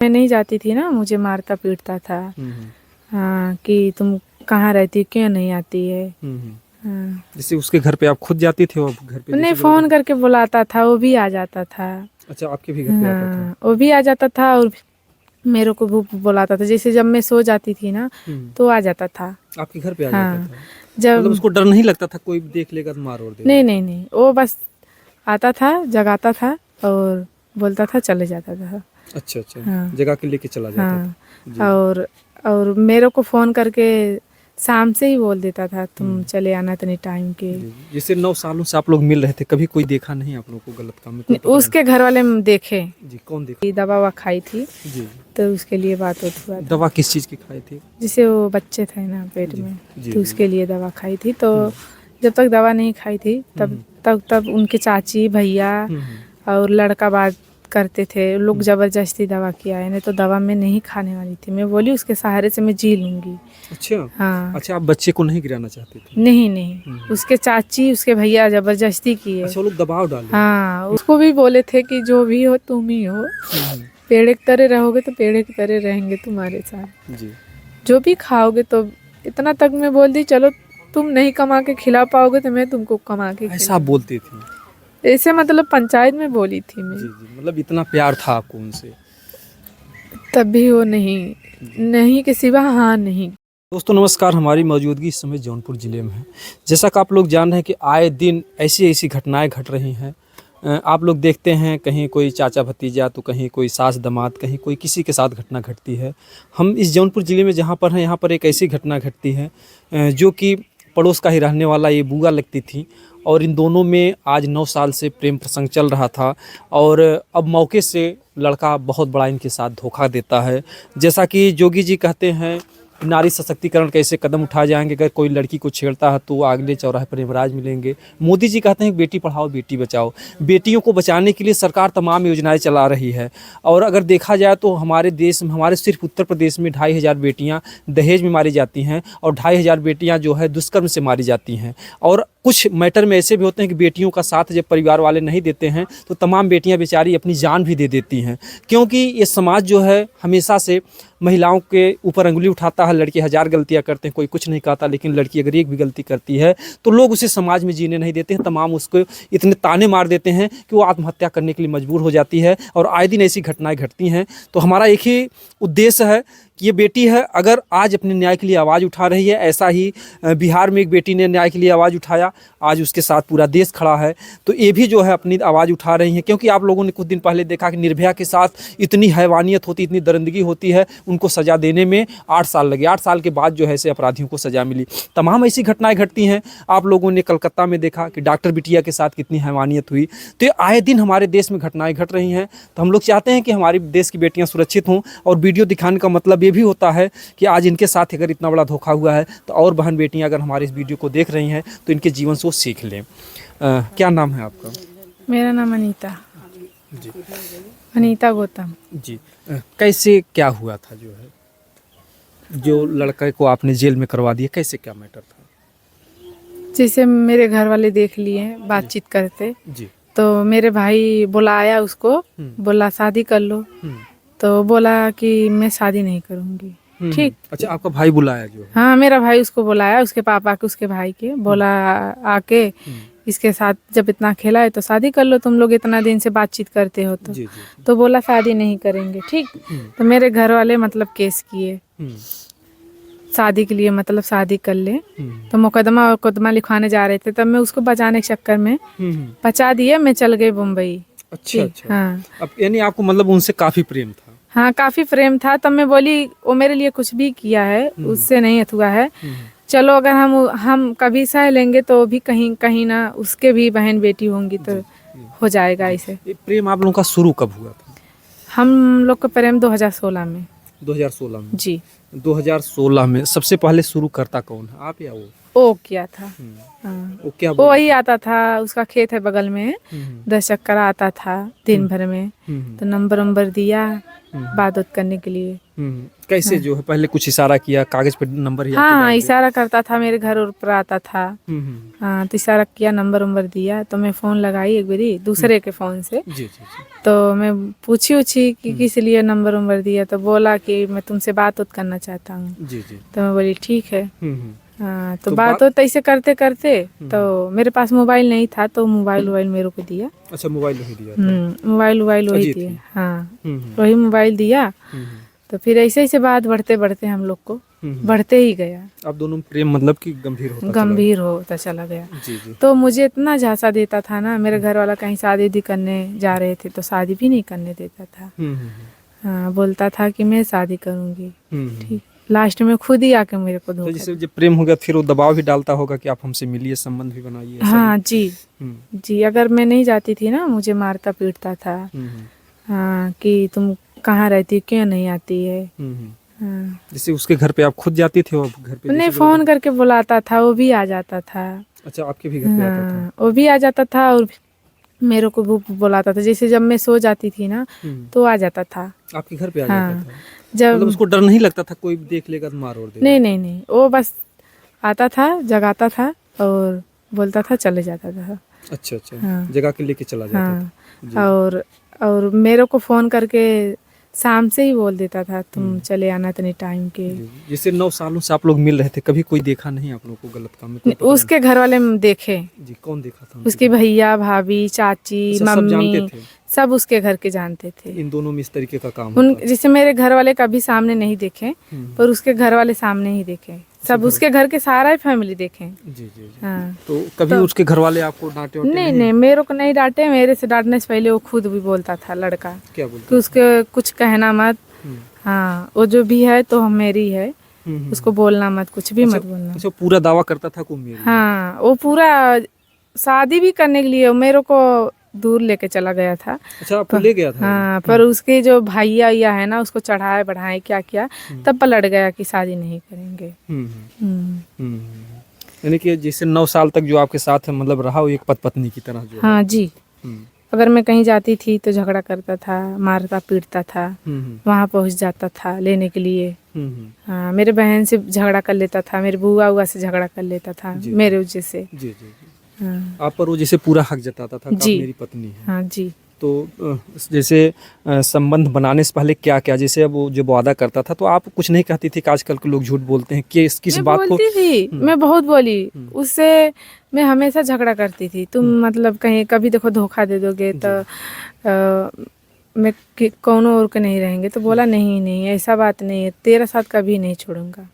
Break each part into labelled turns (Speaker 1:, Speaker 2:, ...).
Speaker 1: मैं नहीं जाती थी ना, मुझे मारता पीटता था। हाँ, कि तुम कहाँ रहती, क्यों नहीं आती है। हाँ।
Speaker 2: जैसे उसके घर पे आप खुद जाती थी और घर पे
Speaker 1: नहीं,
Speaker 2: जैसे
Speaker 1: फोन करके बुलाता था, वो भी आ जाता था।
Speaker 2: अच्छा, आपके भी घर पे आता था।
Speaker 1: हाँ, वो भी आ जाता था और मेरे को भी बुलाता था। जैसे जब मैं सो जाती थी ना, तो आ जाता था।
Speaker 2: आपके घर पे आ जाता
Speaker 1: हाँ,
Speaker 2: था। मतलब
Speaker 1: जब
Speaker 2: उसको डर नहीं लगता था कोई देख लेगा तो मार और देगा?
Speaker 1: नहीं नहीं नहीं, वो बस आता था, जगाता था और बोलता था, चले जाता था।
Speaker 2: अच्छा अच्छा,
Speaker 1: हाँ
Speaker 2: जगह के लेके चला जाता था।
Speaker 1: हाँ।
Speaker 2: जी।
Speaker 1: और मेरे को फ़ोन करके शाम से ही बोल देता था, तुम
Speaker 2: हम्म।
Speaker 1: चले आना इतने टाइम के।
Speaker 2: जी, जैसे 9 सालों से आप लोग मिल रहे थे, कभी कोई देखा नहीं आप लोगों को गलत काम में, कोई पकड़ा
Speaker 1: उसके घर वाले देखे,
Speaker 2: नहीं? जी, कौन देखा?
Speaker 1: दवा ववा खाई थी,
Speaker 2: जी।
Speaker 1: तो उसके लिए बात हुआ था।
Speaker 2: दवा किस चीज़ की खाई थी?
Speaker 1: जिसे वो बच्चे थे ना पेट
Speaker 2: जी
Speaker 1: में,
Speaker 2: जी
Speaker 1: तो
Speaker 2: जी।
Speaker 1: उसके लिए दवा खाई थी। तो
Speaker 2: हम्म
Speaker 1: जब तक दवा नहीं खाई थी तब
Speaker 2: हम्म
Speaker 1: तब तब उनके चाची भैया
Speaker 2: हम्म
Speaker 1: और लड़का बात करते थे, लोग
Speaker 2: हम्म।
Speaker 1: ज़बरदस्ती दवा किया है, नहीं तो दवा मैं नहीं खाने वाली थी। मैं बोली उसके सहारे से मैं जी लूँगी।
Speaker 2: अच्छा
Speaker 1: हाँ,
Speaker 2: अच्छा, आप बच्चे को नहीं गिराना चाहते थे?
Speaker 1: नहीं नहीं, उसके चाची उसके भैया ज़बरदस्ती किए।
Speaker 2: अच्छा, वो लोग दबाव डाले।
Speaker 1: हाँ, उसको भी बोले थे कि जो भी हो तुम ही हो,
Speaker 2: हम्म।
Speaker 1: पेड़े की तरह रहोगे तो पेड़े की तरह रहेंगे तुम्हारे साथ,
Speaker 2: जी।
Speaker 1: जो भी खाओगे। तो इतना तक मैं बोल दी, चलो तुम नहीं कमा के खिला पाओगे तो मैं तुमको कमा के
Speaker 2: ऐसा आप
Speaker 1: खिलाऊंगी।
Speaker 2: बोलती थी?
Speaker 1: ऐसे मतलब पंचायत में बोली थी मैं।
Speaker 2: जी जी, मतलब इतना प्यार था आपको उनसे।
Speaker 1: तब भी वो नहीं, नहीं के सिवा हाँ नहीं।
Speaker 2: दोस्तों नमस्कार, हमारी मौजूदगी इस समय जौनपुर ज़िले में है। जैसा कि आप लोग जान रहे हैं कि आए दिन ऐसी ऐसी घटनाएं घट रही हैं। आप लोग देखते हैं कहीं कोई चाचा भतीजा, तो कहीं कोई सास दामाद, कहीं कोई किसी के साथ घटना घटती है। हम इस जौनपुर ज़िले में जहाँ पर हैं, यहाँ पर एक ऐसी घटना घटती है जो कि पड़ोस का ही रहने वाला ये बुआ लगती थी, और इन दोनों में आज 9 साल से प्रेम प्रसंग चल रहा था। और अब मौके से लड़का बहुत बड़ा इनके साथ धोखा देता है। जैसा कि जोगी जी कहते हैं, नारी सशक्तिकरण कैसे कदम उठाए जाएंगे, अगर कोई लड़की को छेड़ता है तो अगले चौराहे पर यमराज मिलेंगे। मोदी जी कहते हैं बेटी पढ़ाओ बेटी बचाओ। बेटियों को बचाने के लिए सरकार तमाम योजनाएं चला रही है। और अगर देखा जाए तो हमारे देश में, हमारे सिर्फ उत्तर प्रदेश में 2500 बेटियां दहेज में मारी जाती हैं, और 2500 बेटियां जो है दुष्कर्म से मारी जाती हैं। और कुछ मैटर में ऐसे भी होते हैं कि बेटियों का साथ जब परिवार वाले नहीं देते हैं तो तमाम बेटियां बेचारी अपनी जान भी दे देती हैं, क्योंकि ये समाज जो है हमेशा से महिलाओं के ऊपर अंगुली उठाता है। लड़के 1000 गलतियां करते हैं, कोई कुछ नहीं कहता, लेकिन लड़की अगर एक भी गलती करती है तो लोग उसे समाज में जीने नहीं देते हैं। तमाम उसको इतने ताने मार देते हैं कि वो आत्महत्या करने के लिए मजबूर हो जाती है। और आए दिन ऐसी घटनाएं घटती हैं। तो हमारा एक ही उद्देश्य है कि ये बेटी है, अगर आज अपने न्याय के लिए आवाज़ उठा रही है, ऐसा ही बिहार में एक बेटी ने न्याय के लिए आवाज़ उठाया, आज उसके साथ पूरा देश खड़ा है, तो ये भी जो है अपनी आवाज़ उठा रही हैं। क्योंकि आप लोगों ने कुछ दिन पहले देखा कि निर्भया के साथ इतनी हैवानियत होती, इतनी दरिंदगी होती है, उनको सज़ा देने में 8 साल लगे। 8 साल के बाद जो है ऐसे अपराधियों को सज़ा मिली। तमाम ऐसी घटनाएं घटती हैं। आप लोगों ने कलकत्ता में देखा कि डॉक्टर बिटिया के साथ कितनी हैवानियत हुई। तो ये आए दिन हमारे देश में घटनाएं घट रही हैं। तो हम लोग चाहते हैं कि हमारे देश की बेटियां सुरक्षित हों, और वीडियो दिखाने का मतलब ये भी होता है कि आज इनके साथ अगर इतना बड़ा धोखा हुआ है तो और बहन बेटियां अगर हमारे इस वीडियो को देख रही हैं तो इनके जीवन से वो सीख लें। क्या नाम है आपका?
Speaker 1: मेरा नाम अनीता,
Speaker 2: जी
Speaker 1: अनीता गौतम।
Speaker 2: जी। कैसे क्या हुआ था, जो है जो लड़के को आपने जेल में करवा दिया, कैसे क्या मैटर था?
Speaker 1: जैसे मेरे घर वाले देख लिए बातचीत करते,
Speaker 2: जी।
Speaker 1: तो मेरे भाई बुलाया उसको, बोला शादी कर लो। तो बोला कि मैं शादी नहीं करूँगी। ठीक।
Speaker 2: अच्छा, आपका भाई बुलाया जो है?
Speaker 1: हाँ, मेरा भाई उसको बुलाया, उसके पापा के, उसके भाई के बोला, आके इसके साथ जब इतना खेला है तो शादी कर लो, तुम लोग इतना दिन से बातचीत करते हो तो।
Speaker 2: जी जी।
Speaker 1: तो बोला शादी नहीं करेंगे। ठीक। तो मेरे घर वाले मतलब केस किए शादी के लिए, मतलब शादी कर ले। तो मुकदमा लिखवाने जा रहे थे, तब मैं उसको बचाने के चक्कर में बचा दिए, मैं चल गई मुंबई।
Speaker 2: अच्छा अच्छा।
Speaker 1: हाँ
Speaker 2: अब यानी आपको मतलब उनसे काफी प्रेम था?
Speaker 1: हाँ, काफी प्रेम था। तब मैं बोली वो मेरे लिए कुछ भी किया है, उससे नहीं हुआ है, चलो अगर हम कभी सह लेंगे तो भी कहीं कहीं ना उसके भी बहन बेटी होंगी तो हो जाएगा ऐसे।
Speaker 2: ये प्रेम आप लोगों का शुरू कब हुआ था?
Speaker 1: हम लोग का प्रेम 2016 में।
Speaker 2: 2016 में?
Speaker 1: जी।
Speaker 2: 2016 में सबसे पहले शुरू करता कौन है, आप या वो?
Speaker 1: वो किया था।
Speaker 2: हम्म,
Speaker 1: हाँ,
Speaker 2: वो क्या
Speaker 1: वो
Speaker 2: बोला
Speaker 1: वही
Speaker 2: था?
Speaker 1: आता था, उसका खेत है बगल में,
Speaker 2: हम्म,
Speaker 1: 10 चक्कर आता था दिन भर में।
Speaker 2: हम्म,
Speaker 1: तो नंबर दिया
Speaker 2: हम्म,
Speaker 1: बात उत करने के लिए।
Speaker 2: कैसे
Speaker 1: हाँ
Speaker 2: जो है पहले कुछ इशारा किया, कागज पे नंबर ही आपको
Speaker 1: हाँ हाँ,
Speaker 2: डाल दिया?
Speaker 1: इशारा करता था, मेरे घर पर आता था।
Speaker 2: हम्म,
Speaker 1: हाँ, तो इशारा किया, नंबर दिया, तो मैं फ़ोन लगाई एक बारी दूसरे के फ़ोन से।
Speaker 2: जी जी जी।
Speaker 1: तो मैं पूछी कि किस लिए नंबर दिया, तो बोला कि मैं तुमसे बात उत करना चाहता हूँ।
Speaker 2: जी जी।
Speaker 1: तो मैं बोली ठीक है।
Speaker 2: हम्म,
Speaker 1: हाँ, तो
Speaker 2: तो
Speaker 1: बात तो ऐसे करते करते,
Speaker 2: हम्म,
Speaker 1: तो मेरे पास मोबाइल नहीं था, तो मोबाइल मेरे को दिया।
Speaker 2: अच्छा मोबाइल नहीं दिया था?
Speaker 1: मोबाइल वही
Speaker 2: अजीत
Speaker 1: दिए।
Speaker 2: थी।
Speaker 1: हाँ,
Speaker 2: हम्म,
Speaker 1: वही मोबाइल दिया।
Speaker 2: हम्म,
Speaker 1: तो फिर ऐसे ऐसे बात बढ़ते बढ़ते हम लोग को
Speaker 2: हम्म।
Speaker 1: बढ़ते ही गया,
Speaker 2: आप दोनों में प्रेम मतलब कि गंभीर होता चला
Speaker 1: गंभीर होता चला गया।
Speaker 2: गया? जी जी।
Speaker 1: तो मुझे इतना झांसा देता था ना, मेरे घर वाला कहीं शादी भी करने जा रहे थे तो शादी भी नहीं करने देता था।
Speaker 2: हम्म,
Speaker 1: हाँ, बोलता था कि मैं शादी करूँगी।
Speaker 2: हम्म।
Speaker 1: ठीक, लास्ट में खुद ही आके मेरे को
Speaker 2: तो
Speaker 1: धोखा
Speaker 2: जैसे
Speaker 1: दिया।
Speaker 2: जब प्रेम हो गया फिर वो दबाव भी डालता होगा कि आप हमसे मिलिए, संबंध भी बनाइए, ऐसा भी?
Speaker 1: हाँ जी,
Speaker 2: हम्म,
Speaker 1: जी, अगर मैं नहीं जाती थी ना, मुझे मारता पीटता था।
Speaker 2: हम्म,
Speaker 1: हाँ, कि तुम कहाँ रहती, क्यों नहीं आती है।
Speaker 2: हम्म।
Speaker 1: हाँ,
Speaker 2: जैसे उसके घर पे आप खुद जाती थी और घर पे
Speaker 1: उन्हें
Speaker 2: जैसे
Speaker 1: फ़ोन
Speaker 2: जबरदस्ती?
Speaker 1: करके बुलाता था, वो भी आ जाता था।
Speaker 2: अच्छा आपके भी घर पे आता था?
Speaker 1: हाँ, वो भी आ जाता था और मेरे को भी बुलाता था। जैसे जब मैं सो जाती थी ना, तो आ जाता था।
Speaker 2: आपके घर पे आ जाता
Speaker 1: हाँ,
Speaker 2: था? मतलब
Speaker 1: जब
Speaker 2: उसको डर नहीं लगता था कोई देख लेगा तो मार और देगा?
Speaker 1: नहीं, वो बस आता था, जगाता था और बोलता था, चले जाता था।
Speaker 2: अच्छा अच्छा।
Speaker 1: हाँ
Speaker 2: जगह के लेके चला जाता था?
Speaker 1: हाँ, और मेरे को फ़ोन करके शाम से ही बोल देता था, तुम चले आना इतने टाइम के।
Speaker 2: जी। जैसे 9 सालों से आप लोग मिल रहे थे, कभी कोई देखा नहीं आप लोगों को गलत काम में, कोई पकड़ा
Speaker 1: उसके घर वाले देखे,
Speaker 2: नहीं? जी, कौन देखा था उनके
Speaker 1: उसके
Speaker 2: घर?
Speaker 1: भैया भाभी चाची
Speaker 2: अच्छा सब जानते
Speaker 1: मम्मी,
Speaker 2: थे
Speaker 1: सब उसके घर के जानते थे।
Speaker 2: इन दोनों में इस तरीके का काम
Speaker 1: उन
Speaker 2: होता है?
Speaker 1: जैसे मेरे घर वाले कभी सामने नहीं देखे, पर उसके घर वाले सामने ही देखे, सब
Speaker 2: घर
Speaker 1: उसके घर के सारा ही फैमिली देखे।
Speaker 2: जी जी जी।
Speaker 1: हाँ,
Speaker 2: तो कभी
Speaker 1: तो
Speaker 2: उसके घर वाले आपको डांटे वाटे नहीं?
Speaker 1: नहीं, मेरे को नहीं डांटे, मेरे से डांटने से पहले वो खुद भी बोलता था लड़का
Speaker 2: क्या
Speaker 1: कि
Speaker 2: बोलते थे?
Speaker 1: उसके कुछ कहना मत।
Speaker 2: हम्म,
Speaker 1: हाँ, वो जो भी है तो हम मेरी है,
Speaker 2: हम्म।
Speaker 1: उसको बोलना मत, कुछ भी
Speaker 2: अच्छा
Speaker 1: मत बोलना।
Speaker 2: अच्छा, पूरा दावा करता था को मेरी है?
Speaker 1: हाँ, वो पूरा शादी भी करने के लिए मेरे को दूर लेके चला गया था।
Speaker 2: अच्छा आपको ले गया था वो?
Speaker 1: हाँ, पर उसके जो भैया है ना, उसको चढ़ाए बढ़ाए क्या किया, तब पलट गया कि शादी नहीं करेंगे।
Speaker 2: हम्म,
Speaker 1: हम्म,
Speaker 2: यानी कि जैसे 9 साल तक जो आपके साथ मतलब रहा वो एक पत्नी की तरह जो है?
Speaker 1: हाँ जी,
Speaker 2: हम्म,
Speaker 1: अगर मैं कहीं जाती थी तो झगड़ा करता था, मारता पीटता था,
Speaker 2: हम्म,
Speaker 1: वहाँ पहुँच जाता था लेने के लिए।
Speaker 2: हम्म।
Speaker 1: हाँ, मेरे बहन से झगड़ा कर लेता था, मेरे बुआ हुआ से झगड़ा कर लेता था,
Speaker 2: जी,
Speaker 1: मेरे वजह से।
Speaker 2: जी जी जी।
Speaker 1: हाँ
Speaker 2: आप पर वो जैसे पूरा हक जताता था कि आप
Speaker 1: जी,
Speaker 2: मेरी पत्नी है।
Speaker 1: हाँ जी।
Speaker 2: तो जैसे संबंध बनाने से पहले क्या क्या, जैसे अब वो जब वादा करता था तो आप कुछ नहीं कहती थी कि आजकल के लोग झूठ बोलते हैं, कि किस
Speaker 1: मैं
Speaker 2: बात को?
Speaker 1: बोलती थी, मैं बहुत बोली उससे, मैं हमेशा झगड़ा करती थी। तुम मतलब कहीं कभी देखो धोखा दे दोगे तो मैं कौनों और के नहीं रहेंगे, तो बोला नहीं ऐसा बात नहीं है, तेरा साथ कभी नहीं छोड़ूंगा,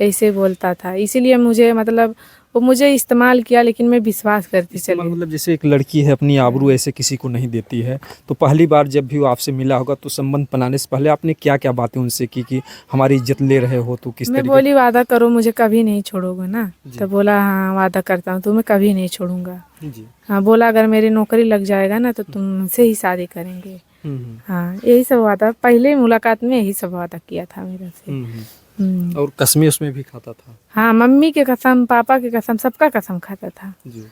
Speaker 1: ऐसे बोलता था। इसीलिए मुझे मतलब वो मुझे इस्तेमाल किया, लेकिन मैं विश्वास करती
Speaker 2: इस्तेमाल
Speaker 1: चली।
Speaker 2: मतलब जैसे एक लड़की है अपनी आबरू ऐसे किसी को नहीं देती है, तो पहली बार जब भी वो आपसे मिला होगा तो संबंध बनाने से पहले आपने क्या क्या बातें उनसे की कि हमारी इज्जत ले रहे हो, तो किस
Speaker 1: मैं
Speaker 2: तरीके?
Speaker 1: बोली वादा करो मुझे कभी नहीं छोड़ोगे ना,
Speaker 2: जी।
Speaker 1: तो बोला हाँ वादा करता हूँ, तुम्हें कभी नहीं छोड़ूंगा।
Speaker 2: जी।
Speaker 1: हाँ, बोला अगर मेरी नौकरी लग जाएगा ना तो तुमसे ही शादी करेंगे।
Speaker 2: हम्म,
Speaker 1: हाँ, यही सब वादा, पहले मुलाकात में यही सब वादा किया था मेरे से।
Speaker 2: हम्म।
Speaker 1: हम्म।
Speaker 2: और कसमें उसमें भी खाता था?
Speaker 1: हाँ, मम्मी के कसम, पापा के कसम, सबका कसम खाता था।
Speaker 2: जी।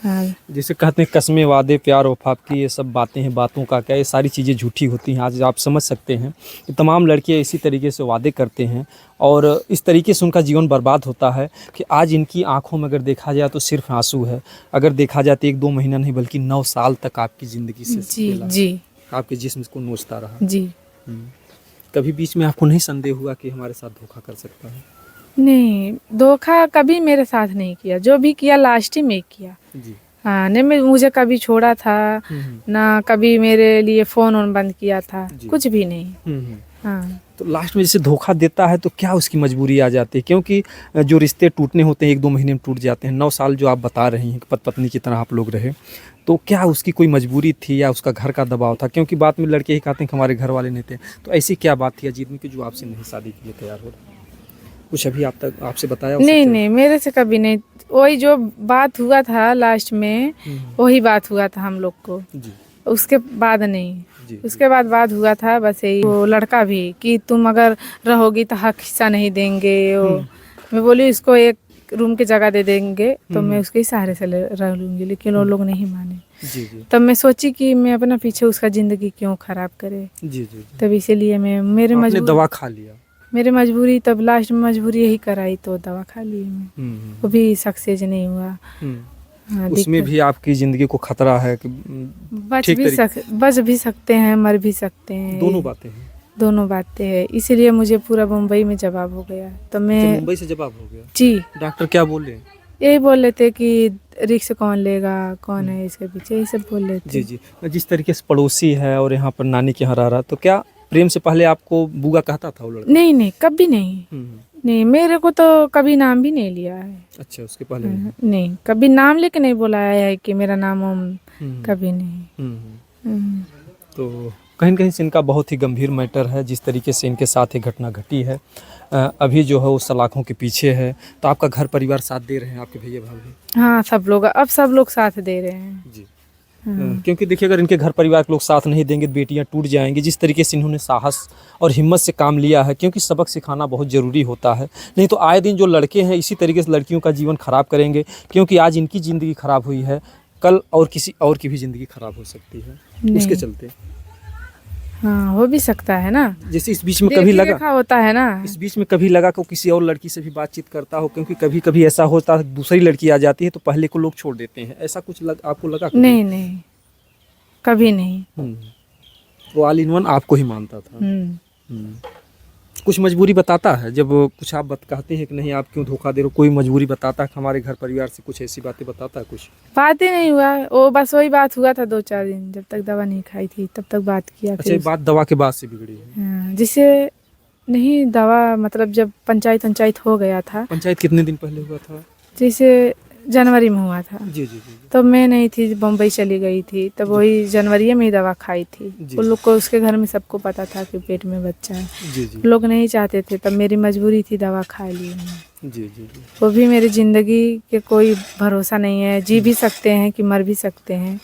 Speaker 1: हाँ,
Speaker 2: जैसे कहते हैं कसमें वादे प्यार वफा की ये सब बातें हैं, बातों का क्या, ये सारी चीज़ें झूठी होती हैं। आज आप समझ सकते हैं कि तमाम लड़कियां इसी तरीके से वादे करते हैं और इस तरीके से उनका जीवन बर्बाद होता है कि आज इनकी आंखों में अगर देखा जाए तो सिर्फ आंसू है। अगर देखा जाए तो 1-2 महीना नहीं बल्कि 9 साल तक आपकी ज़िंदगी से
Speaker 1: जी
Speaker 2: सिकेला
Speaker 1: जी
Speaker 2: आपके जिस्म को नोचता रहा।
Speaker 1: जी।
Speaker 2: कभी बीच में आपको नहीं संदेह हुआ कि हमारे साथ धोखा कर सकता है?
Speaker 1: नहीं, धोखा कभी मेरे साथ नहीं किया, जो भी किया लास्ट ही में किया।
Speaker 2: जी।
Speaker 1: हाँ, नहीं मुझे कभी छोड़ा था, ना कभी मेरे लिए फ़ोन ऑन बंद किया था, कुछ भी नहीं। हाँ,
Speaker 2: तो लास्ट में जैसे धोखा देता है तो क्या उसकी मजबूरी आ जाती है? क्योंकि जो रिश्ते टूटने होते हैं 1-2 महीने में टूट जाते हैं। 9 साल जो आप बता रही हैं कि पति पत्नी की तरह आप लोग रहे, तो क्या उसकी कोई मजबूरी थी या उसका घर का दबाव था? क्योंकि बाद में लड़के ही कहते हैं कि हमारे घर वाले नहीं थे। तो ऐसी क्या बात थी अजीत में कि जो आपसे नहीं शादी के लिए तैयार हो रहा? कुछ अभी आप तक आपसे बताया हो
Speaker 1: नहीं
Speaker 2: सच्चाई?
Speaker 1: नहीं, मेरे से कभी नहीं। वही जो बात हुआ था लास्ट में, वही बात हुआ था हम लोग को,
Speaker 2: जी
Speaker 1: उसके बाद नहीं।
Speaker 2: जी।
Speaker 1: उसके बाद बात हुआ था बस यही, वो लड़का भी कि तुम अगर रहोगी तो हक हिस्सा नहीं देंगे। वो मैं बोली इसको एक रूम की जगह दे देंगे तो मैं उसके ही सहारे से रह लूँगी, लेकिन वो लोग नहीं माने।
Speaker 2: जी जी
Speaker 1: तब मैं सोची कि मैं अपना पीछे उसका ज़िंदगी क्यों ख़राब करे।
Speaker 2: जी जी जी।
Speaker 1: तब इसीलिए मैं
Speaker 2: आपने दवा खा लिया?
Speaker 1: मेरे मजबूरी, तब लास्ट में मजबूरी यही कराई तो दवा खा ली मैं। वो भी सक्सेस नहीं हुआ। हाँ,
Speaker 2: उसमें भी आपकी ज़िंदगी को खतरा है कि
Speaker 1: बच भी सकते हैं, मर भी सकते हैं।
Speaker 2: दोनों बातें हैं।
Speaker 1: दोनों बातें हैं, इसीलिए मुझे पूरा मुंबई में जवाब हो गया। तो मैं
Speaker 2: मुंबई से जवाब हो गया?
Speaker 1: जी।
Speaker 2: डॉक्टर क्या बोले?
Speaker 1: यही बोल रहे थे कि रिक्स कौन लेगा, कौन है इसके पीछे, ये सब बोल रहे थे।
Speaker 2: जी जी। जिस तरीके से पड़ोसी है और यहाँ पर नानी के यहाँ रह रहा, तो क्या प्रेम से पहले आपको बुआ कहता था वो लड़का?
Speaker 1: नहीं नहीं, कभी नहीं। नहीं, मेरे को तो कभी नाम भी नहीं लिया है।
Speaker 2: अच्छा, उसके पहले
Speaker 1: नहीं, कभी नाम लेके नहीं बुलाया है कि मेरा नाम कभी नहीं।
Speaker 2: तो कहीं न कहीं से इनका बहुत ही गंभीर मैटर है, जिस तरीके से इनके साथ ये घटना घटी है। अभी जो है वो सलाखों के पीछे है। तो आपका घर परिवार साथ दे रहे हैं, आपके भैया भाभी?
Speaker 1: हाँ, सब लोग, अब सब लोग साथ दे रहे हैं
Speaker 2: जी। क्योंकि देखिए, अगर इनके घर परिवार के लोग साथ नहीं देंगे तो बेटियां टूट जाएंगी। जिस तरीके से इन्होंने साहस और हिम्मत से काम लिया है, क्योंकि सबक सिखाना बहुत ज़रूरी होता है। नहीं तो आए दिन जो लड़के हैं इसी तरीके से लड़कियों का जीवन ख़राब करेंगे, क्योंकि आज इनकी ज़िंदगी ख़राब हुई है, कल और किसी और की भी ज़िंदगी ख़राब हो सकती है उसके चलते।
Speaker 1: हाँ, हो भी सकता है ना।
Speaker 2: जैसे इस बीच में कभी लगा
Speaker 1: होता है ना,
Speaker 2: इस बीच में कभी लगा कि किसी और लड़की से भी बातचीत करता हो, क्योंकि कभी कभी ऐसा होता है दूसरी लड़की आ जाती है तो पहले को लोग छोड़ देते हैं, ऐसा कुछ आपको लगा कभी?
Speaker 1: नहीं नहीं, कभी नहीं।
Speaker 2: वो ऑल इन वन आपको ही मानता था। कुछ मजबूरी बताता है जब कुछ आप कहते हैं कि नहीं आप क्यों धोखा दे रहे हो, कोई मजबूरी बताता है कि हमारे घर परिवार से कुछ ऐसी बातें बताता है? कुछ
Speaker 1: बात ही नहीं हुआ, वो बस वही बात हुआ था 2-4 दिन, जब तक दवा नहीं खाई थी तब तक बात किया।
Speaker 2: अच्छा, बात दवा के बाद से बिगड़ी है?
Speaker 1: हाँ, जिससे नहीं, दवा मतलब जब पंचायत हो गया था।
Speaker 2: पंचायत कितने दिन पहले हुआ था?
Speaker 1: जैसे जनवरी में हुआ था।
Speaker 2: जी जी जी।
Speaker 1: तब मैं नहीं थी, बम्बई चली गई थी, तब वही जनवरी में ही दवा खाई थी। वो लोग को, उसके घर में सबको पता था कि पेट में बच्चा है।
Speaker 2: जी जी।
Speaker 1: लोग नहीं चाहते थे, तब मेरी मजबूरी थी, दवा खा ली मैंने।
Speaker 2: जी जी जी।
Speaker 1: वो भी मेरी ज़िंदगी के कोई भरोसा नहीं है, जी भी सकते हैं कि मर भी सकते हैं,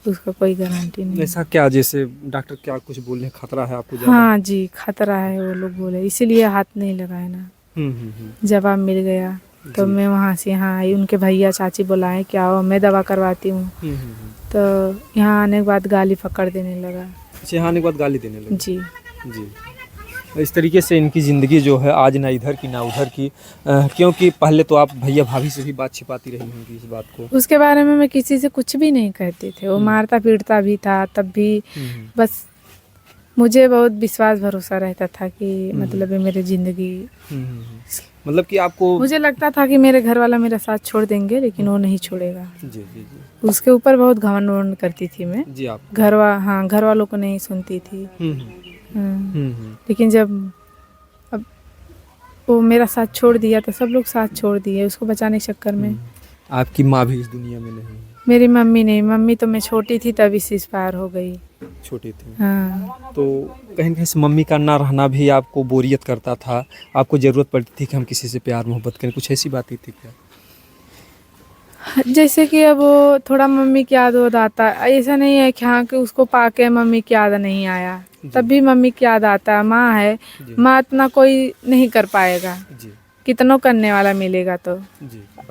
Speaker 1: उसका कोई गारंटी नहीं।
Speaker 2: ऐसा क्या, जैसे डॉक्टर क्या कुछ बोल रहे हैं, खतरा है आपको?
Speaker 1: हाँ जी, खतरा है, वो लोग बोले, इसीलिए हाथ नहीं लगाए ना। जवाब मिल गया तो मैं वहाँ से यहाँ आई, उनके भैया चाची बुलाए कि आओ मैं दवा करवाती हूँ। तो यहाँ आने के बाद गाली पकड़ देने लगा।
Speaker 2: अच्छा, यहाँ आने के बाद गाली देने लगा?
Speaker 1: जी
Speaker 2: जी। इस तरीके से इनकी ज़िंदगी जो है आज ना इधर की ना उधर की, क्योंकि पहले तो आप भैया भाभी से भी बात छिपाती रही होंगी इस बात को।
Speaker 1: उसके बारे में मैं किसी से कुछ भी नहीं कहते थे। वो मारता पीटता भी था, तब भी बस मुझे बहुत विश्वास भरोसा रहता था कि मतलब ये मेरी ज़िंदगी,
Speaker 2: मतलब कि आपको
Speaker 1: मुझे लगता था कि मेरे घर वाला मेरा साथ छोड़ देंगे, लेकिन वो नहीं छोड़ेगा।
Speaker 2: जी जी जी।
Speaker 1: उसके ऊपर बहुत घमंड करती थी मैं
Speaker 2: जी। आप
Speaker 1: घर वालों को नहीं सुनती थी। लेकिन जब अब वो मेरा साथ छोड़ दिया तो सब लोग साथ छोड़ दिए उसको बचाने के चक्कर में।
Speaker 2: आपकी माँ भी इस दुनिया में नहीं?
Speaker 1: मेरी मम्मी नहीं, मम्मी तो मैं छोटी थी तभी से एक्सपायर हो गई।
Speaker 2: छोटी थी?
Speaker 1: हाँ।
Speaker 2: तो कहीं कहीं से मम्मी का ना रहना भी आपको बोरियत करता था, आपको ज़रूरत पड़ती थी कि हम किसी से प्यार मोहब्बत करें, कुछ ऐसी बातें थी क्या?
Speaker 1: जैसे कि अब वो थोड़ा मम्मी की याद आता, ऐसा नहीं है कि हाँ कि उसको पाके मम्मी की याद नहीं आया, तब भी मम्मी की याद आता है। माँ है, माँ इतना कोई नहीं कर पाएगा, कितनों करने वाला मिलेगा तो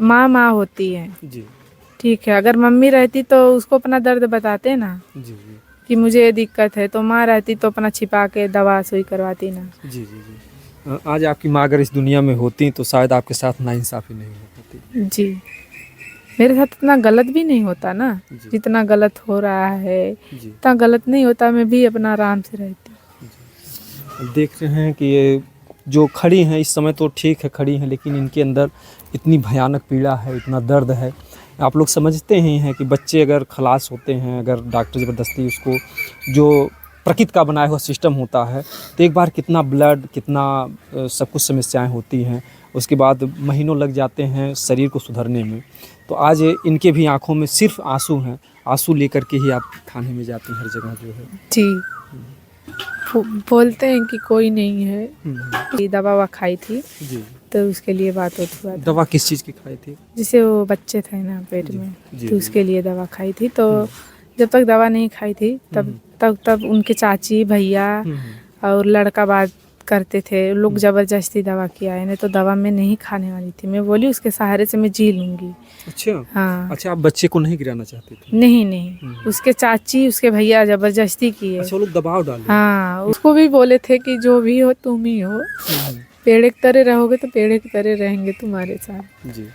Speaker 1: माँ माँ होती है। ठीक है, अगर मम्मी रहती तो उसको अपना दर्द बताते ना कि मुझे ये दिक्कत है, तो माँ रहती तो अपना छिपा के दवा सुई करवाती ना।
Speaker 2: जी जी जी। आज आपकी माँ अगर इस दुनिया में होती तो शायद आपके साथ नाइंसाफ़ी नहीं हो पाती।
Speaker 1: जी, मेरे साथ इतना गलत भी नहीं होता ना, जितना गलत हो रहा है इतना गलत नहीं होता, मैं भी अपना आराम से रहती।
Speaker 2: देख रहे हैं कि ये जो खड़ी हैं इस समय तो ठीक है खड़ी हैं, लेकिन इनके अंदर इतनी भयानक पीड़ा है, इतना दर्द है। आप लोग समझते ही हैं कि बच्चे अगर खलास होते हैं, अगर डॉक्टर ज़बरदस्ती उसको, जो प्रकृति का बनाया हुआ सिस्टम होता है, तो एक बार कितना ब्लड, कितना सब कुछ समस्याएं होती हैं, उसके बाद महीनों लग जाते हैं शरीर को सुधरने में। तो आज इनके भी आंखों में सिर्फ आंसू हैं, आंसू लेकर के ही आप थाने में जाती हैं हर जगह जो है।
Speaker 1: जी, बोलते हैं कि कोई नहीं है। दवा ववा खाई थी
Speaker 2: जी,
Speaker 1: तो उसके लिए बात होती हुआ।
Speaker 2: दवा किस चीज़ की खाई थी?
Speaker 1: जिसे वो बच्चे थे ना पेट में, तो उसके लिए दवा खाई थी। तो जब तक दवा नहीं खाई थी तब उनके चाची भैया और लड़का बात करते थे लोग, जबरदस्ती दवा किया है, नहीं तो दवा मैं नहीं खाने वाली थी। मैं बोली उसके सहारे से मैं जी लूँगी।
Speaker 2: अच्छा।
Speaker 1: हाँ।
Speaker 2: अच्छा, आप बच्चे को नहीं गिराना चाहते थे?
Speaker 1: नहीं नहीं, उसके चाची उसके भैया जबरदस्ती किए।
Speaker 2: अच्छा, वो लोग दबाव डाले।
Speaker 1: हाँ, उसको भी बोले थे कि जो भी हो तुम ही हो, पेड़ की तरह रहोगे तो पेड़ की तरह रहेंगे तुम्हारे साथ,
Speaker 2: जी।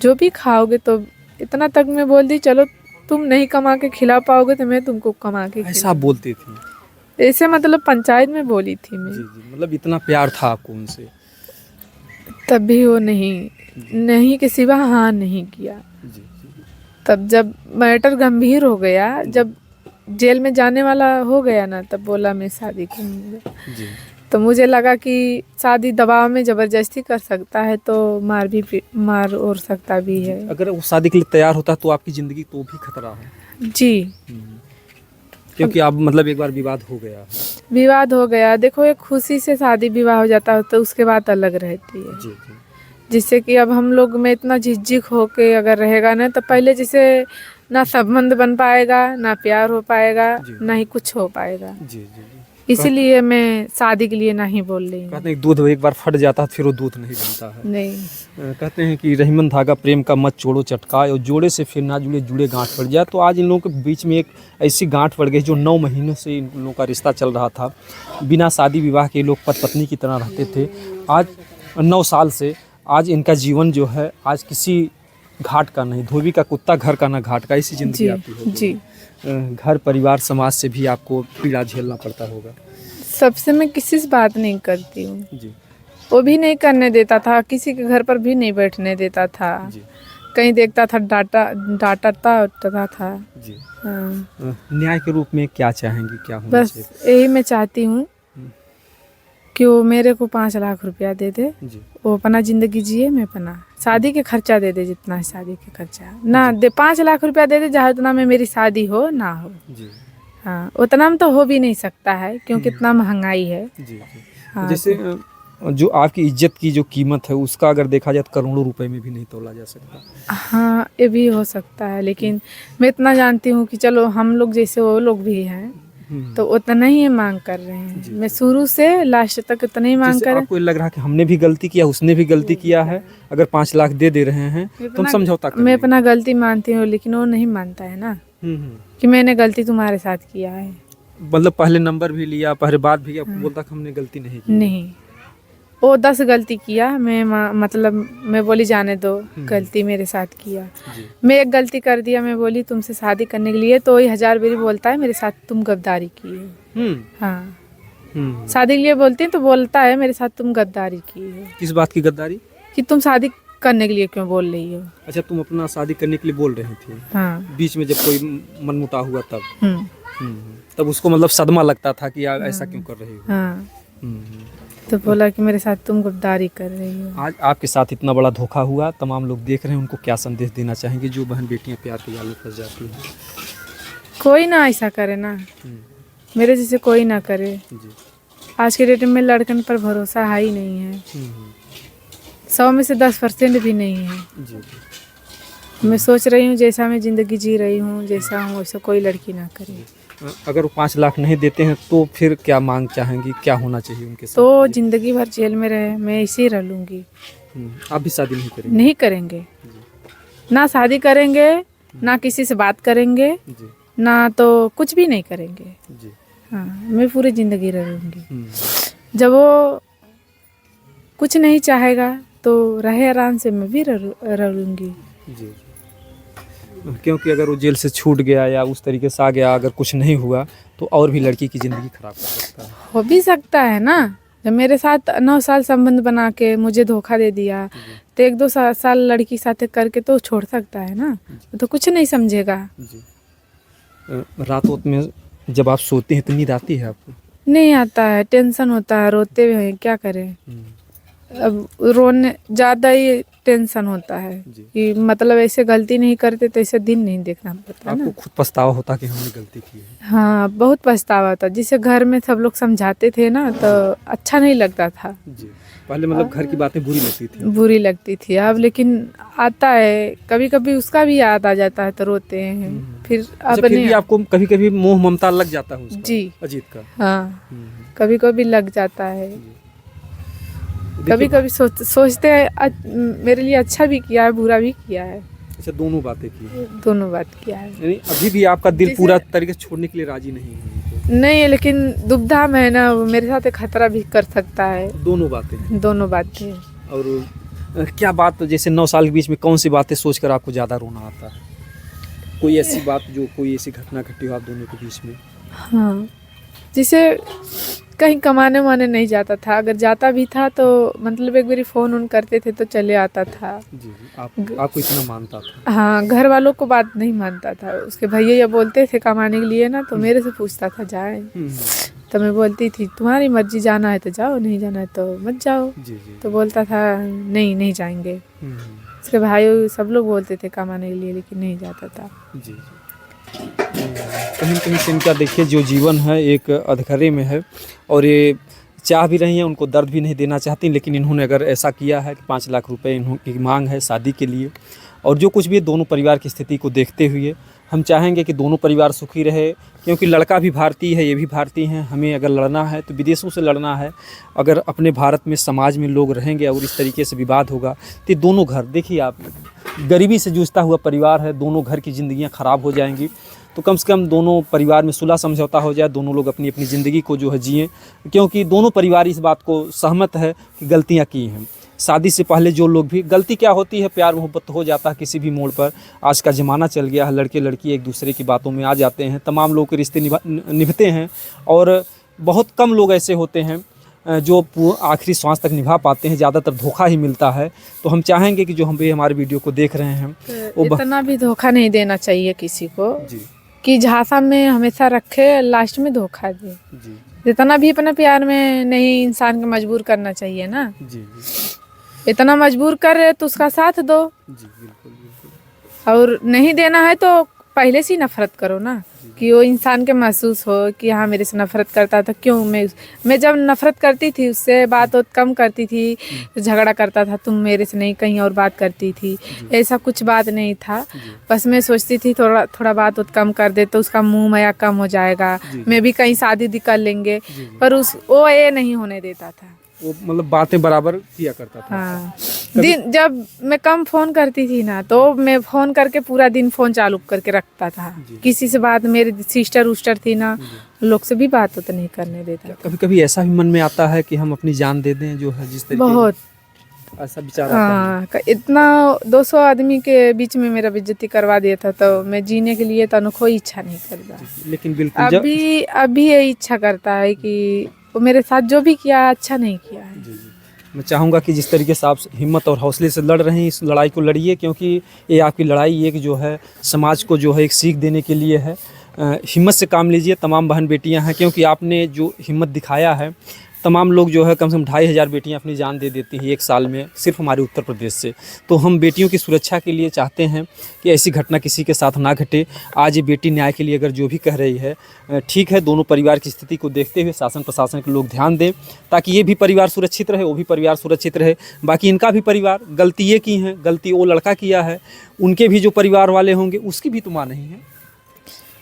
Speaker 1: जो भी खाओगे। तो इतना तक मैं बोल दी, चलो तुम नहीं कमा के खिला पाओगे तो मैं तुमको कमा के
Speaker 2: ऐसा आप बोलती थी?
Speaker 1: ऐसे मतलब पंचायत में बोली थी मैं।
Speaker 2: जी जी, मतलब इतना प्यार था आपको उनसे?
Speaker 1: तब भी वो नहीं के सिवा हाँ नहीं किया।
Speaker 2: जी जी
Speaker 1: तब जब मैटर गंभीर हो गया, जब जेल में जाने वाला हो गया ना, तब बोला मैं शादी करूँगा।
Speaker 2: जी।
Speaker 1: तो मुझे लगा कि शादी दबाव में जबरदस्ती कर सकता है तो मार और सकता भी है।
Speaker 2: अगर वो शादी के लिए तैयार होता तो आपकी ज़िंदगी तो भी खतरा है।
Speaker 1: जी।
Speaker 2: क्योंकि आप मतलब एक बार विवाद हो गया।
Speaker 1: विवाद हो गया, देखो एक खुशी से शादी विवाह हो जाता है तो उसके बाद अलग रहती है।
Speaker 2: जी जी
Speaker 1: जिससे कि अब हम लोग में इतना झिझक होके अगर रहेगा ना, तो पहले जैसे ना संबंध बन पाएगा, ना प्यार हो पाएगा, ना ही कुछ हो पाएगा।
Speaker 2: जी जी जी।
Speaker 1: इसीलिए मैं शादी के लिए नहीं बोल रही हूँ।
Speaker 2: कहते हैं दूध एक बार फट जाता है फिर वो दूध नहीं बनता है।
Speaker 1: नहीं।
Speaker 2: कहते हैं कि रहीमन धागा प्रेम का मत छोड़ो चटकाए, और जोड़े से फिर ना जुड़े जुड़े गांठ पड़ जाए। तो आज इन लोगों के बीच में एक ऐसी गांठ पड़ गई जो 9 महीनों से इन लोगों का रिश्ता चल रहा था। बिना शादी विवाह के लोग पति पत्नी की तरह रहते थे। आज 9 साल से आज इनका जीवन जो है आज किसी घाट का नहीं, धोबी का कुत्ता घर का ना घाट का, ऐसी जिंदगी आपकी होगी।
Speaker 1: जी।
Speaker 2: घर परिवार समाज से भी आपको पीड़ा झेलना पड़ता होगा।
Speaker 1: सबसे मैं किसी से बात नहीं करती हूँ।
Speaker 2: जी
Speaker 1: वो भी नहीं करने देता था, किसी के घर पर भी नहीं बैठने देता था।
Speaker 2: जी
Speaker 1: कहीं देखता था डांटता था।
Speaker 2: जी।
Speaker 1: हाँ।
Speaker 2: न्याय के रूप में क्या चाहेंगी, क्या होना
Speaker 1: बस
Speaker 2: चाहिए?
Speaker 1: यही मैं चाहती हूँ कि वो मेरे को 5 लाख रुपया दे दे,
Speaker 2: जी
Speaker 1: वो अपना जिंदगी जिए, मैं अपना शादी के खर्चा दे दे, जितना है शादी के खर्चा ना दे। 5 लाख रुपया दे दे, जहाँ उतना में मेरी शादी हो ना हो।
Speaker 2: जी
Speaker 1: हाँ, उतना में तो हो भी नहीं सकता है क्योंकि इतना महंगाई है।
Speaker 2: जी जी।
Speaker 1: हाँ,
Speaker 2: जैसे जो आपकी इज्जत की जो कीमत है उसका अगर देखा जाए तो करोड़ों रुपए में भी नहीं तोला जा सकता।
Speaker 1: हाँ, ये भी हो सकता है, लेकिन मैं इतना जानती हूँ कि चलो हम लोग जैसे वो लोग भी हैं तो उतना ही मांग कर रहे हैं। मैं शुरू से लास्ट तक उतना ही मांग
Speaker 2: जैसे
Speaker 1: कर।
Speaker 2: आपको लग रहा है कि हमने भी गलती किया, उसने भी गलती किया है, अगर 5 लाख दे रहे हैं तो हम समझौता कर
Speaker 1: मैं
Speaker 2: लेंगे।
Speaker 1: अपना गलती मानती हूँ, लेकिन वो नहीं मानता है ना कि मैंने गलती तुम्हारे साथ किया है।
Speaker 2: मतलब पहले नंबर भी लिया, पहले बात भी किया, बोलता कि हमने गलती नहीं की।
Speaker 1: नहीं, वो 10 गलती किया, मैं मतलब मैं बोली जाने दो, गलती मेरे साथ किया।
Speaker 2: जी
Speaker 1: मैं एक गलती कर दिया, मैं बोली तुमसे शादी करने के लिए, तो वही 1000 बारी बोलता है मेरे साथ तुम गद्दारी की है। हाँ, शादी के लिए बोलती है तो बोलता है मेरे साथ तुम गद्दारी की है।
Speaker 2: किस बात की गद्दारी?
Speaker 1: कि तुम शादी करने के लिए क्यों बोल रही हो।
Speaker 2: अच्छा, तुम अपना शादी करने के लिए बोल रही थी।
Speaker 1: हाँ।
Speaker 2: बीच में जब कोई मनमुटाव हुआ तब
Speaker 1: हम्म।
Speaker 2: तब उसको मतलब सदमा लगता था कि यार ऐसा क्यों कर रही हो।
Speaker 1: हाँ, तो बोला कि मेरे साथ तुम गद्दारी कर रही हो।
Speaker 2: आज आपके साथ इतना बड़ा धोखा हुआ, तमाम लोग देख रहे हैं, उनको क्या संदेश देना चाहेंगे जो बहन बेटियां प्यार के जाल में फंस जाती हैं?
Speaker 1: कोई ना ऐसा करे ना, मेरे जैसे कोई ना करे।
Speaker 2: जी
Speaker 1: आज के डेट में लड़कन पर भरोसा है ही नहीं है। 100 में से 10% भी नहीं है।
Speaker 2: जी।
Speaker 1: मैं सोच रही हूँ जैसा मैं ज़िंदगी जी रही हूँ, जैसा हूँ वैसा कोई लड़की ना करे।
Speaker 2: अगर वो 5 लाख नहीं देते हैं तो फिर क्या मांग चाहेंगी, क्या होना चाहिए उनके साथ?
Speaker 1: तो ज़िंदगी भर जेल में रहे, मैं ऐसे ही रह लूँगी।
Speaker 2: आप भी शादी नहीं करेंगे?
Speaker 1: नहीं करेंगे, ना शादी करेंगे, ना किसी से बात करेंगे,
Speaker 2: जी
Speaker 1: ना तो कुछ भी नहीं करेंगे।
Speaker 2: जी।
Speaker 1: हाँ, मैं पूरी ज़िंदगी रह लूँगी। जब वो कुछ नहीं चाहेगा तो रहे आराम से, मैं भी रह लूँगी।
Speaker 2: जी। क्योंकि अगर वो जेल से छूट गया या उस तरीके से आ गया, अगर कुछ नहीं हुआ तो और भी लड़की की ज़िंदगी खराब कर सकता है।
Speaker 1: हो भी सकता है ना, जब मेरे साथ 9 साल संबंध बना के मुझे धोखा दे दिया तो 1-2 साल लड़की साथ करके तो छोड़ सकता है ना, तो कुछ नहीं समझेगा।
Speaker 2: जी। रात में जब आप सोते हैं तो नींद आती है आपको?
Speaker 1: नहीं आता है, टेंशन होता है, रोते हुए हैं, क्या करें। अब रोने ज़्यादा ही टेंशन होता है कि मतलब ऐसे गलती नहीं करते तो ऐसे दिन नहीं देखना पड़ता
Speaker 2: आपको
Speaker 1: ना।
Speaker 2: खुद पछतावा होता कि हमने गलती की है?
Speaker 1: हाँ, बहुत पछतावा होता। जिसे घर में सब लोग समझाते थे ना तो अच्छा नहीं लगता था।
Speaker 2: जी। पहले मतलब घर की बातें बुरी लगती थी?
Speaker 1: बुरी लगती थी। अब लेकिन आता है, कभी कभी उसका भी याद आ जाता है तो रोते हैं। फिर अब
Speaker 2: फिर भी आपको कभी कभी मोह ममता लग जाता है उसका?
Speaker 1: जी।
Speaker 2: अजीत का?
Speaker 1: हाँ, कभी कभी लग जाता है। कभी कभी सोचते हैं मेरे लिए अच्छा भी किया है, बुरा भी किया है,
Speaker 2: अच्छा, दोनों बातें की हैं।
Speaker 1: दोनों बात किया है।
Speaker 2: यानी अभी भी आपका दिल पूरा तरीके से छोड़ने के लिए राजी नहीं है उनको?
Speaker 1: नहीं है, लेकिन दुविधा में है ना, वो मेरे साथ एक खतरा भी कर सकता है।
Speaker 2: दोनों बातें हैं।
Speaker 1: दोनों बातें।
Speaker 2: और क्या बात, जैसे 9 साल के बीच में कौन सी बातें सोचकर आपको ज़्यादा रोना आता है? कोई ऐसी बात जो कोई ऐसी घटना घटी हो आप दोनों के बीच में?
Speaker 1: हाँ, जैसे कहीं कमाने वाने नहीं जाता था, अगर जाता भी था तो मतलब एक बारी फ़ोन उन करते थे तो चले आता था।
Speaker 2: जी जी, आपको इतना मानता था?
Speaker 1: हाँ, घर वालों को बात नहीं मानता था। उसके भैया ये बोलते थे कमाने के लिए ना, तो मेरे से पूछता था जाए, तो मैं बोलती थी तुम्हारी मर्जी, जाना है तो जाओ, नहीं जाना है तो मत जाओ।
Speaker 2: जी जी।
Speaker 1: तो बोलता था नहीं नहीं जाएंगे। उसके भाई सब लोग बोलते थे कमाने के लिए, लेकिन नहीं जाता था।
Speaker 2: जी जी। कहीं कहीं से इनका देखिए जो जीवन है एक अधखरे में है, और ये चाह भी रही हैं, उनको दर्द भी नहीं देना चाहती, लेकिन इन्होंने अगर ऐसा किया है कि 5 लाख रुपए इन्होंने की मांग है शादी के लिए, और जो कुछ भी है दोनों परिवार की स्थिति को देखते हुए हम चाहेंगे कि दोनों परिवार सुखी रहे, क्योंकि लड़का भी भारतीय है, ये भी भारतीय हैं। हमें अगर लड़ना है तो विदेशों से लड़ना है। अगर अपने भारत में समाज में लोग रहेंगे और इस तरीके से विवाद होगा तो दोनों घर, देखिए आप, गरीबी से जूझता हुआ परिवार है, दोनों घर की ज़िंदगियाँ ख़राब हो जाएंगी। तो कम से कम दोनों परिवार में सुलह समझौता हो जाए, दोनों लोग अपनी अपनी ज़िंदगी को जो है जिएँ, क्योंकि दोनों परिवार इस बात को सहमत है कि गलतियाँ की हैं। शादी से पहले जो लोग भी, गलती क्या होती है, प्यार मोहब्बत हो जाता है किसी भी मोड़ पर। आज का ज़माना चल गया है, लड़के लड़की एक दूसरे की बातों में आ जाते हैं, तमाम लोगों के रिश्ते निभते हैं, और बहुत कम लोग ऐसे होते हैं जो आखिरी श्वास तक निभा पाते हैं। ज़्यादातर धोखा ही मिलता है। तो हम चाहेंगे कि जो हम भी हमारे वीडियो को देख रहे हैं
Speaker 1: तो इतना भी धोखा नहीं देना चाहिए किसी को
Speaker 2: जी
Speaker 1: कि झांसा में हमेशा रखे, लास्ट में धोखा दे।
Speaker 2: जी
Speaker 1: इतना भी अपने प्यार में नहीं इंसान को मजबूर करना चाहिए ना।
Speaker 2: जी जी
Speaker 1: इतना मजबूर कर रहे तो उसका साथ दो,
Speaker 2: जी, बिल्कुल बिल्कुल।
Speaker 1: और नहीं देना है तो पहले से ही नफरत करो ना, कि वो इंसान के महसूस हो कि हाँ मेरे से नफरत करता था। क्यों मैं जब नफरत करती थी उससे, बात कम करती थी, तो झगड़ा करता था, तुम मेरे से नहीं कहीं और बात करती थी, ऐसा कुछ बात नहीं था। बस मैं सोचती थी थोड़ा थोड़ा बात कम कर दे तो उसका मुंह माया कम हो जाएगा, मैं भी कहीं शादी कर लेंगे, पर वो ये नहीं होने देता था।
Speaker 2: वो मतलब बातें बराबर किया करता था।
Speaker 1: हाँ, दिन जब मैं कम फ़ोन करती थी ना, तो मैं फ़ोन करके पूरा दिन फ़ोन चालू करके रखता था। किसी से बात, मेरी सिस्टर उस्टर थी ना, लोग से भी बात तो नहीं करने देता।
Speaker 2: कभी कभी ऐसा भी मन में आता है कि हम अपनी जान दे दें, जो है जिस तरीके
Speaker 1: बहुत
Speaker 2: ऐसा विचार आता है?
Speaker 1: हाँ, इतना 200 आदमी के बीच में मेरा बेइज्जती करवा दिया था, तो मैं जीने के लिए तो कोई इच्छा नहीं करता।
Speaker 2: लेकिन बिल्कुल
Speaker 1: अभी ये इच्छा करता है कि वो मेरे साथ जो भी किया अच्छा नहीं किया है।
Speaker 2: जी जी। मैं चाहूँगा कि जिस तरीके से आप हिम्मत और हौसले से लड़ रहे हैं, इस लड़ाई को लड़िए, क्योंकि ये आपकी लड़ाई एक जो है समाज को जो है एक सीख देने के लिए है। हिम्मत से काम लीजिए, तमाम बहन बेटियां हैं, क्योंकि आपने जो हिम्मत दिखाया है, तमाम लोग जो है कम से कम 2500 बेटियां अपनी जान दे देती हैं एक साल में, सिर्फ हमारे उत्तर प्रदेश से। तो हम बेटियों की सुरक्षा के लिए चाहते हैं कि ऐसी घटना किसी के साथ ना घटे। आज ये बेटी न्याय के लिए अगर जो भी कह रही है, ठीक है, दोनों परिवार की स्थिति को देखते हुए शासन प्रशासन के लोग ध्यान दें, ताकि ये भी परिवार सुरक्षित रहे, वो भी परिवार सुरक्षित रहे। बाकी इनका भी परिवार, गलती ये की है, गलती वो लड़का किया है, उनके भी जो परिवार वाले होंगे उसकी भी तो माँ नहीं है,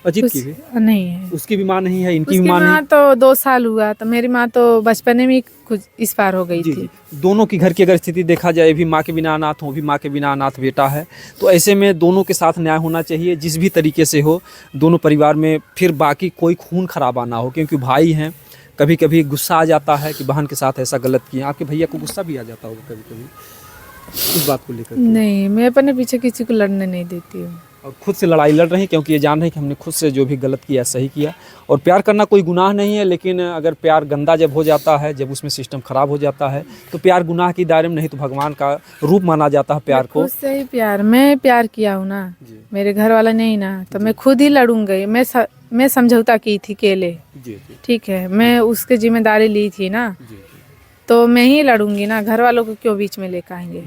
Speaker 2: अजीत की भी
Speaker 1: नहीं है,
Speaker 2: उसकी भी माँ नहीं है, इनकी भी माँ नहीं।
Speaker 1: तो 2 साल हुआ, तो मेरी माँ तो बचपने में कुछ इस पार हो गई थी।
Speaker 2: दोनों की घर की अगर स्थिति देखा जाए, भी माँ के बिना अनाथ हो, भी माँ के बिना अनाथ बेटा है, तो ऐसे में दोनों के साथ न्याय होना चाहिए, जिस भी तरीके से हो दोनों परिवार में। फिर बाकी कोई खून खराबा ना हो, क्योंकि भाई हैं, कभी कभी गुस्सा आ जाता है कि बहन के साथ ऐसा गलत किया। आपके भैया को गुस्सा भी आ जाता होगा कभी कभी इस बात को लेकर?
Speaker 1: नहीं, मैं अपने पीछे किसी को लड़ने नहीं देती हूँ,
Speaker 2: और खुद से लड़ाई लड़ रही हैं, क्योंकि ये जान रहे हैं कि हमने खुद से जो भी गलत किया सही किया। और प्यार करना कोई गुनाह नहीं है, लेकिन अगर प्यार गंदा जब हो जाता है, जब उसमें सिस्टम ख़राब हो जाता है, तो प्यार गुनाह के दायरे में नहीं तो भगवान का रूप माना जाता है प्यार को।
Speaker 1: खुद से ही प्यार, मैं प्यार किया हूँ ना, मेरे घर वाला नहीं ना, तो मैं खुद ही लड़ूंगी। मैं समझौता की थी केले, ठीक है, मैं उसकी जिम्मेदारी ली थी ना, तो मैं ही लड़ूंगी ना, घर वालों को क्यों बीच में लेकर आएंगे।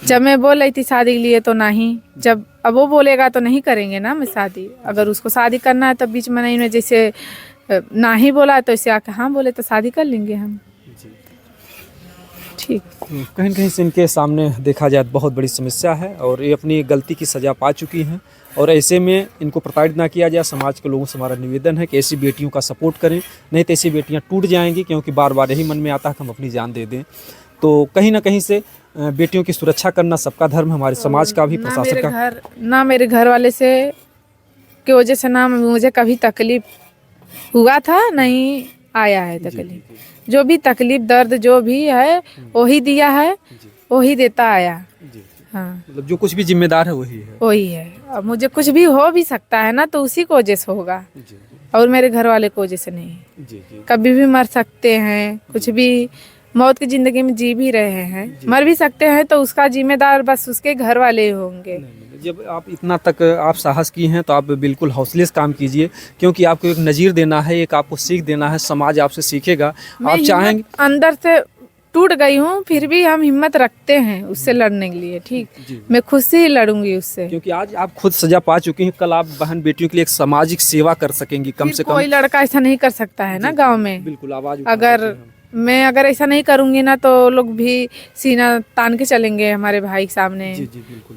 Speaker 1: जब मैं बोल रही थी शादी के लिए तो नहीं, जब अब वो बोलेगा तो नहीं करेंगे ना मैं शादी। अगर उसको शादी करना है तो बीच में नहीं, जैसे ना ही बोला तो इसे आके हाँ बोले तो शादी कर लेंगे हम। ठीक,
Speaker 2: कहीं कहीं से इनके सामने देखा जाए बहुत बड़ी समस्या है, और ये अपनी गलती की सज़ा पा चुकी हैं। और ऐसे में इनको प्रताड़ित ना किया जाए। समाज के लोगों से हमारा निवेदन है कि ऐसी बेटियों का सपोर्ट करें, नहीं तो ऐसी बेटियां टूट जाएंगी, क्योंकि बार बार यही मन में आता है कि हम अपनी जान दे दें। तो कहीं ना कहीं से बेटियों की सुरक्षा करना सबका धर्म है, हमारे समाज का भी, प्रशासन का।
Speaker 1: ना मेरे घर वाले से की वजह से ना मुझे कभी तकलीफ हुआ था, नहीं आया है तकलीफ। जो भी तकलीफ दर्द जो भी है वही दिया है, वही देता आया। हाँ,
Speaker 2: मतलब जो कुछ भी जिम्मेदार है वही है।
Speaker 1: वही है। अब मुझे कुछ भी हो भी सकता है ना, तो उसी को वजह से होगा, और मेरे घर वाले को वजह से नहीं। कभी भी मर सकते हैं, कुछ भी मौत की जिंदगी में जी भी रहे हैं, मर भी सकते हैं, तो उसका जिम्मेदार बस उसके घर वाले ही होंगे।
Speaker 2: जब आप इतना तक आप साहस की हैं तो आप बिल्कुल हौसले से काम कीजिए, क्योंकि आपको एक नज़ीर देना है, एक आपको सीख देना है, समाज आपसे सीखेगा। आप चाहेंगे,
Speaker 1: अंदर से टूट गई हूँ, फिर भी हम हिम्मत रखते हैं उससे लड़ने के लिए। ठीक, मैं खुद से ही लड़ूंगी उससे,
Speaker 2: क्योंकि आज आप खुद सजा पा चुकी हैं, कल आप बहन बेटियों के लिए एक सामाजिक सेवा कर सकेंगी कम से कम।
Speaker 1: कोई लड़का ऐसा नहीं कर सकता है ना गाँव में।
Speaker 2: बिल्कुल आवाज
Speaker 1: अगर ऐसा नहीं करूंगी ना, तो लोग भी सीना तान के चलेंगे हमारे भाई के सामने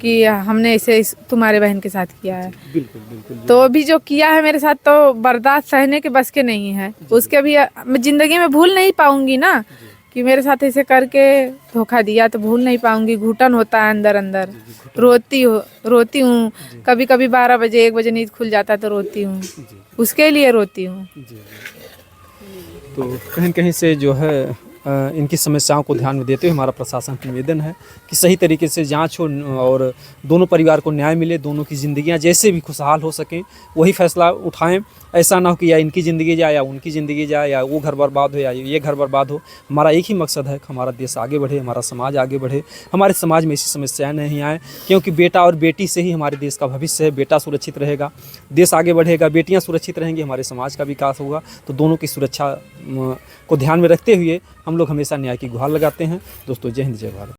Speaker 1: कि हमने ऐसे तुम्हारे बहन के साथ किया है।
Speaker 2: बिल्कुल।
Speaker 1: तो अभी जो किया है मेरे साथ, तो बर्दाश्त सहने के बस के नहीं है। उसके भी मैं जिंदगी में भूल नहीं पाऊंगी ना, कि मेरे साथ ऐसे करके धोखा दिया, तो भूल नहीं पाऊंगी। घुटन होता है अंदर अंदर, रोती हूँ। कभी कभी 12 बजे 1 बजे नींद खुल जाता है तो रोती हूँ, उसके लिए रोती हूँ।
Speaker 2: तो कहीं कहीं से जो है इनकी समस्याओं को ध्यान में देते हुए हमारा प्रशासन का निवेदन है कि सही तरीके से जांच हो और दोनों परिवार को न्याय मिले, दोनों की ज़िंदगियां जैसे भी खुशहाल हो सकें वही फैसला उठाएं। ऐसा ना हो कि या इनकी ज़िंदगी जाए या उनकी ज़िंदगी जाए, या वो घर बर्बाद हो या ये घर बर्बाद हो। हमारा एक ही मकसद है कि हमारा देश आगे बढ़े, हमारा समाज आगे बढ़े, हमारे समाज में ऐसी समस्याएं नहीं आए, क्योंकि बेटा और बेटी से ही हमारे देश का भविष्य है। बेटा सुरक्षित रहेगा, देश आगे बढ़ेगा, बेटियाँ सुरक्षित रहेंगी, हमारे समाज का विकास होगा। तो दोनों की सुरक्षा को ध्यान में रखते हुए हम लोग हमेशा न्याय की गुहार लगाते हैं। दोस्तों, जय हिंद, जय भारत।